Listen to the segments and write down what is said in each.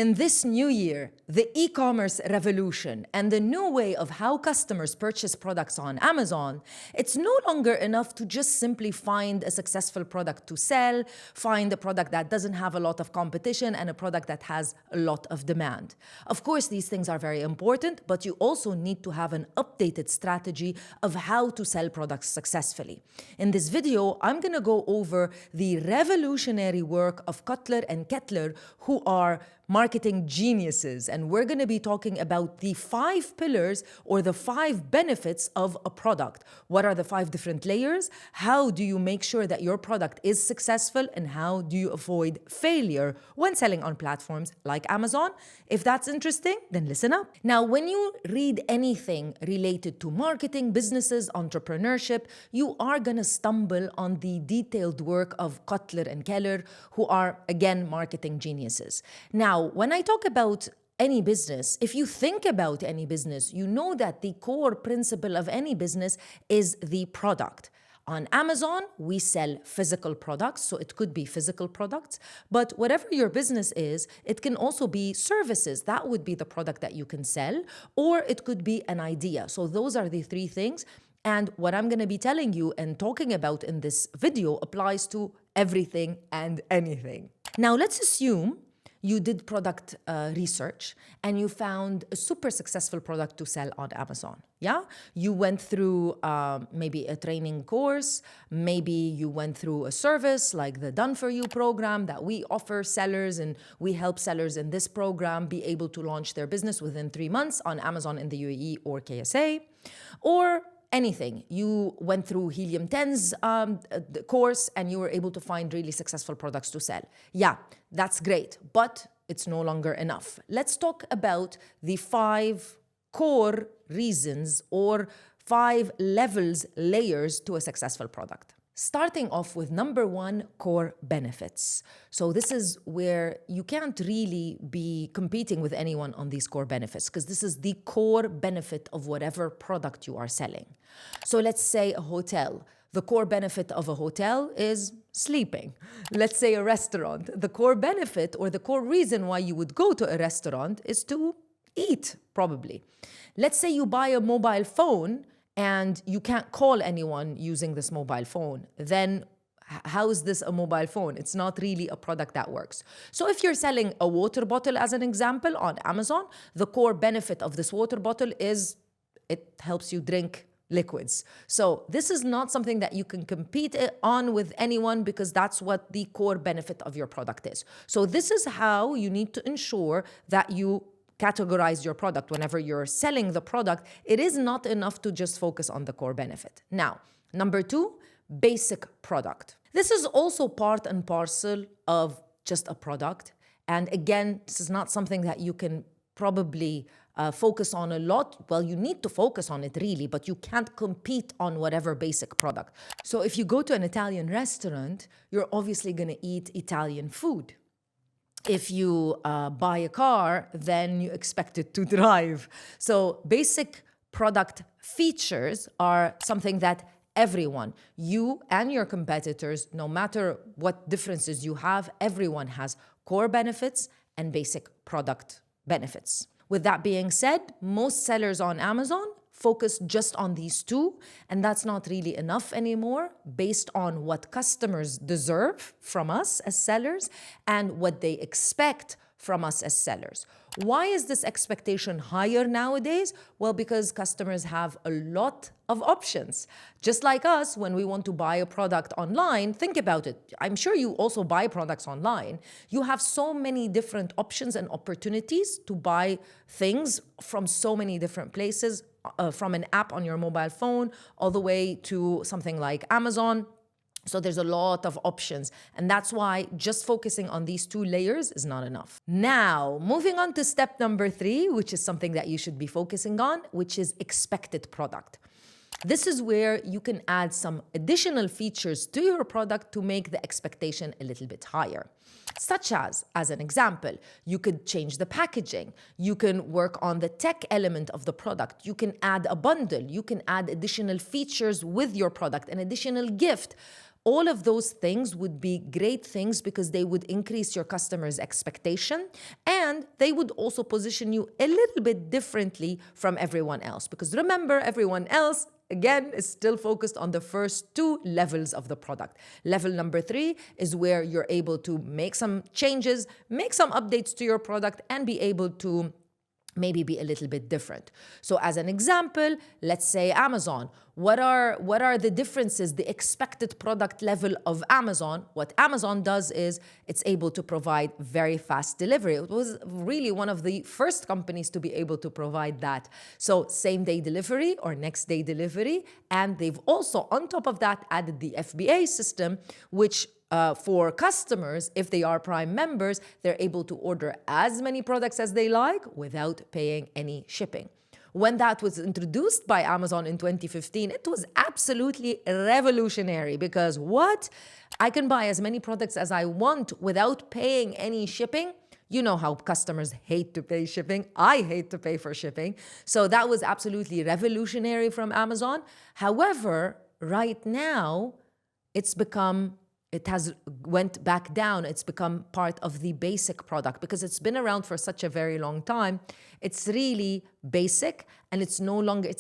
In this new year, the e-commerce revolution and the new way of how customers purchase products on Amazon, it's no longer enough to just simply find a successful product to sell, find a product that doesn't have a lot of competition and a product that has a lot of demand. Of course, these things are very important, but you also need to have an updated strategy of how to sell products successfully. In this video, I'm going to go over the revolutionary work of Kotler and Kettler, who are marketing geniuses, and we're going to be talking about the 5 pillars or the 5 benefits of a product. What are the 5 different layers? How do you make sure that your product is successful, and how do you avoid failure when selling on platforms like Amazon? If that's interesting, then listen up. Now, when you read anything related to marketing, businesses, entrepreneurship, you are going to stumble on the detailed work of Kotler and Keller, who are, again, marketing geniuses. Now, when I talk about any business, if you think about any business, you know that the core principle of any business is the product. On Amazon, we sell physical products, so it could be physical products, but whatever your business is, it can also be services. That would be the product that you can sell, or it could be an idea. So those are the 3 things. And what I'm going to be telling you and talking about in this video applies to everything and anything. Now, let's assume you did product research and you found a super successful product to sell on Amazon. Yeah? You went through maybe a training course, maybe you went through a service like the Done For You program that we offer sellers, and we help sellers in this program be able to launch their business within 3 months on Amazon in the UAE or KSA, or anything. You went through Helium 10's course and you were able to find really successful products to sell. Yeah, that's great, but it's no longer enough. Let's talk about the 5 core reasons or 5 layers to a successful product. Starting off with number 1, core benefits. So this is where you can't really be competing with anyone on these core benefits, because this is the core benefit of whatever product you are selling. So let's say a hotel. The core benefit of a hotel is sleeping. Let's say a restaurant. The core benefit or the core reason why you would go to a restaurant is to eat, probably. Let's say you buy a mobile phone and you can't call anyone using this mobile phone, then how is this a mobile phone? It's not really a product that works. So if you're selling a water bottle, as an example, on Amazon, the core benefit of this water bottle is it helps you drink liquids. So this is not something that you can compete on with anyone, because that's what the core benefit of your product is. So this is how you need to ensure that you categorize your product. Whenever you're selling the product, it is not enough to just focus on the core benefit. Now, number 2, basic product. This is also part and parcel of just a product. And again, this is not something that you can probably focus on a lot. Well, you need to focus on it really, but you can't compete on whatever basic product. So if you go to an Italian restaurant, you're obviously going to eat Italian food. If you buy a car, then you expect it to drive. So basic product features are something that everyone, you and your competitors, no matter what differences you have, everyone has core benefits and basic product benefits. With that being said, most sellers on Amazon focus just on these 2, and that's not really enough anymore based on what customers deserve from us as sellers and what they expect from us as sellers. Why is this expectation higher nowadays? Well, because customers have a lot of options. Just like us, when we want to buy a product online, think about it. I'm sure you also buy products online. You have so many different options and opportunities to buy things from so many different places, from an app on your mobile phone all the way to something like Amazon. So there's a lot of options, and that's why just focusing on these 2 layers is not enough. Now, moving on to step number 3, which is something that you should be focusing on, which is expected product. This is where you can add some additional features to your product to make the expectation a little bit higher. Such as an example, you could change the packaging. You can work on the tech element of the product. You can add a bundle. You can add additional features with your product, an additional gift. All of those things would be great things because they would increase your customer's expectation, and they would also position you a little bit differently from everyone else. Because remember, everyone else, again, is still focused on the first two levels of the product. Level number 3 is where you're able to make some changes, make some updates to your product, and be able to maybe be a little bit different. So as an example, let's say Amazon. What are the differences, the expected product level of Amazon? What Amazon does is it's able to provide very fast delivery. It was really one of the first companies to be able to provide that. So same-day delivery or next-day delivery. And they've also, on top of that, added the FBA system, which for customers, if they are Prime members, they're able to order as many products as they like without paying any shipping. When that was introduced by Amazon in 2015, it was absolutely revolutionary because what? I can buy as many products as I want without paying any shipping. You know how customers hate to pay shipping. I hate to pay for shipping. So that was absolutely revolutionary from Amazon. However, right now, it has went back down. It's become part of the basic product because it's been around for such a very long time. It's really basic, and it's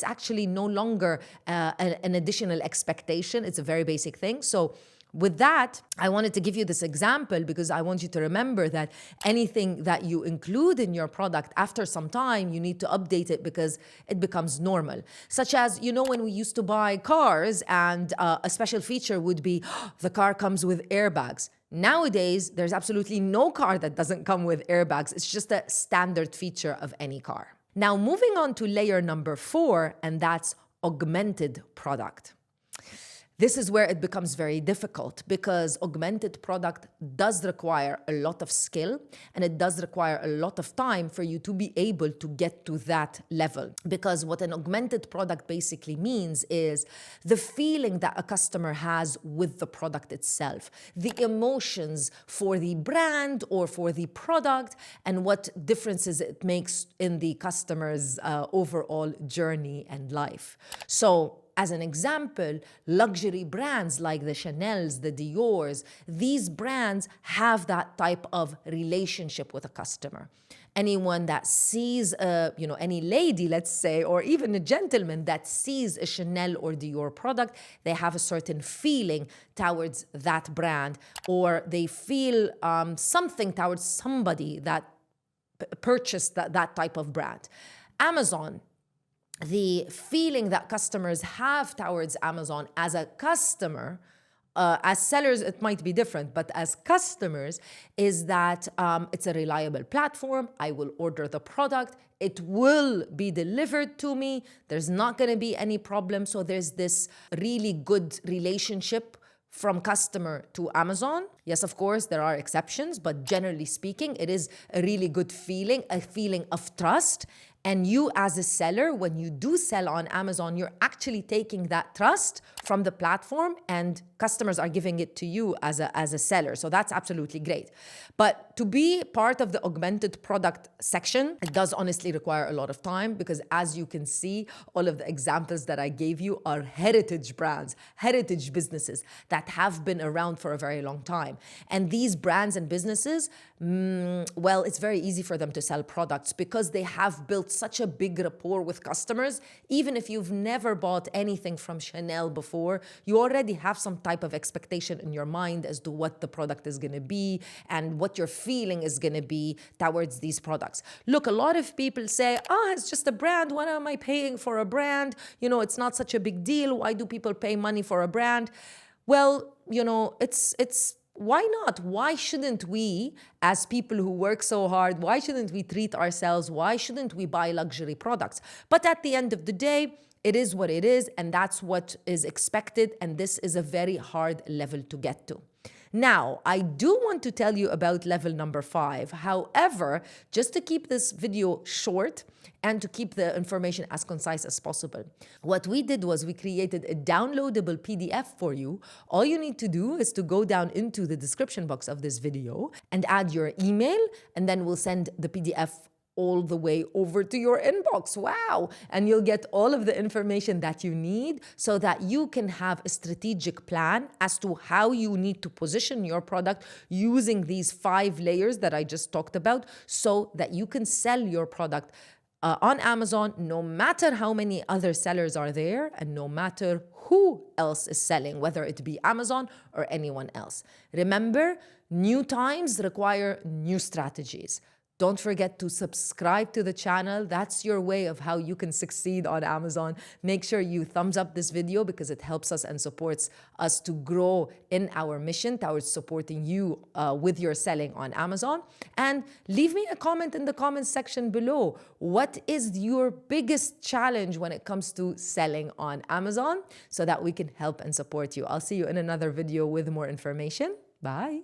actually no longer an additional expectation. It's a very basic thing. So with that, I wanted to give you this example because I want you to remember that anything that you include in your product, after some time, you need to update it because it becomes normal. Such as, when we used to buy cars and a special feature would be, the car comes with airbags. Nowadays, there's absolutely no car that doesn't come with airbags. It's just a standard feature of any car. Now, moving on to layer number 4, and that's augmented product. This is where it becomes very difficult because augmented product does require a lot of skill, and it does require a lot of time for you to be able to get to that level. Because what an augmented product basically means is the feeling that a customer has with the product itself, the emotions for the brand or for the product, and what differences it makes in the customer's overall journey and life. So, as an example, luxury brands like the Chanels, the Diors, these brands have that type of relationship with a customer. Anyone that sees, any lady, let's say, or even a gentleman that sees a Chanel or Dior product, they have a certain feeling towards that brand, or they feel something towards somebody that purchased that type of brand. Amazon, the feeling that customers have towards Amazon as a customer, as sellers, it might be different, but as customers, is that it's a reliable platform. I will order the product. It will be delivered to me. There's not going to be any problem. So there's this really good relationship from customer to Amazon. Yes, of course, there are exceptions, but generally speaking, it is a really good feeling, a feeling of trust. And you as a seller, when you do sell on Amazon, you're actually taking that trust from the platform, and customers are giving it to you as a seller. So that's absolutely great. But to be part of the augmented product section, it does honestly require a lot of time because, as you can see, all of the examples that I gave you are heritage brands, heritage businesses that have been around for a very long time. And these brands and businesses, it's very easy for them to sell products because they have built such a big rapport with customers. Even if you've never bought anything from Chanel before, you already have some type of expectation in your mind as to what the product is going to be and what your feeling is going to be towards these products. Look, a lot of people say, it's just a brand. What am I paying for a brand? It's not such a big deal. Why do people pay money for a brand? Well, it's why not? Why shouldn't we, as people who work so hard, why shouldn't we treat ourselves? Why shouldn't we buy luxury products? But at the end of the day, it is what it is, and that's what is expected, and this is a very hard level to get to. Now, I do want to tell you about level number 5. However, just to keep this video short and to keep the information as concise as possible, what we did was we created a downloadable PDF for you. All you need to do is to go down into the description box of this video and add your email, and then we'll send the PDF all the way over to your inbox. Wow. And you'll get all of the information that you need so that you can have a strategic plan as to how you need to position your product using these 5 layers that I just talked about so that you can sell your product on Amazon, no matter how many other sellers are there and no matter who else is selling, whether it be Amazon or anyone else. Remember, new times require new strategies. Don't forget to subscribe to the channel. That's your way of how you can succeed on Amazon. Make sure you thumbs up this video because it helps us and supports us to grow in our mission towards supporting you with your selling on Amazon. And leave me a comment in the comments section below. What is your biggest challenge when it comes to selling on Amazon so that we can help and support you? I'll see you in another video with more information. Bye.